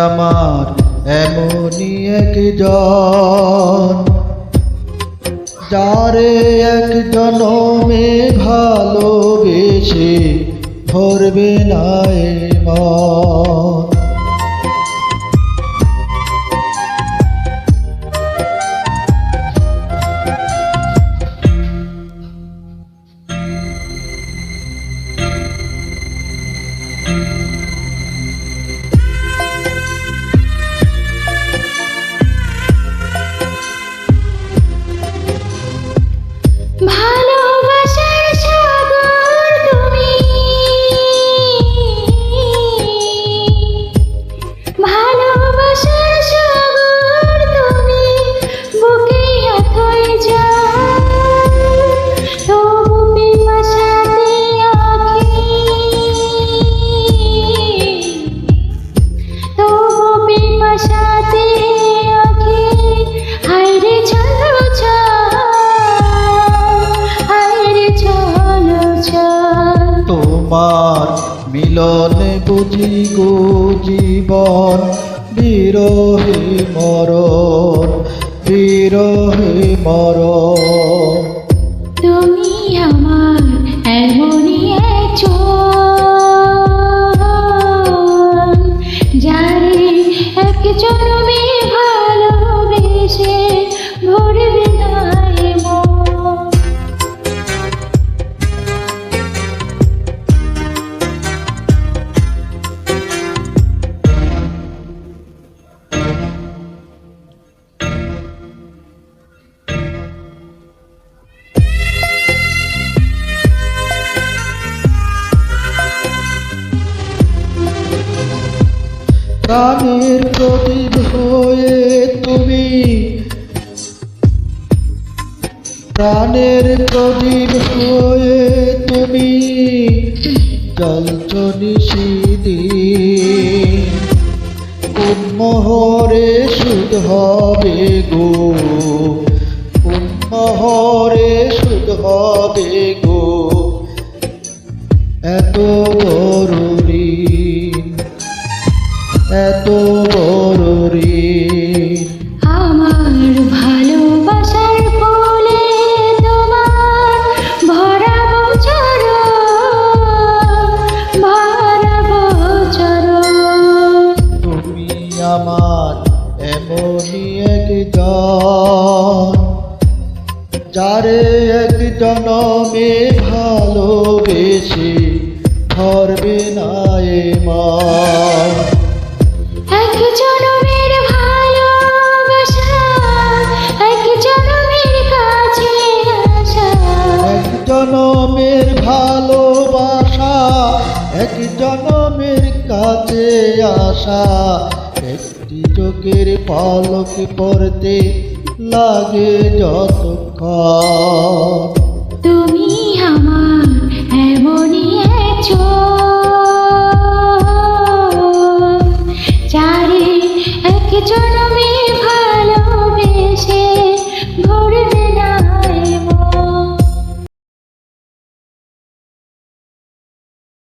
আমার এমনই একজন, যারে এক জনমে ভালোবেসে ভরবে না এ মন। ভালোবাসার সাগর তুমি, ভালোবাসার সাগর তুমি, বুকে অথই যাও তবু পিপাসাতে আঁখি, তবু পিপাসাতে আঁখি, হায়রে চলো তোমার মিলনে বুঝি গো জীবন, বিরহে মরণ, বিরহে মরণ। তুমি আমার এমনই একজন, যারে এক জনমে ভালোবেসে ভরবে না এ মন। প্রাণের প্রদীপ হয়ে তুমি, প্রাণের প্রদীপ হয়ে তুমি জ্বলছ নিশিদিন। কোন মোহরে সুধ হবে গো, কোন মোহরে সুধ হবে গো, এত বড় ঋণ, এত বড় ঋণ। আমার ভালোবাসার ফুলে তোমার ভরাবো চরণ, ভরাবো চরণ। তুমি আমার এমনই একজন, যারে এক জনমে ভালোবেসে ভরবে না এ মন। এক জনমের ভালোবাসা, এক জনমের কাছে আসা, এক জনমের ভালোবাসা, এক জনমের কাছে আসা, একটি চোখের পলক পড়তে লাগে যতক্ষণ। তুমি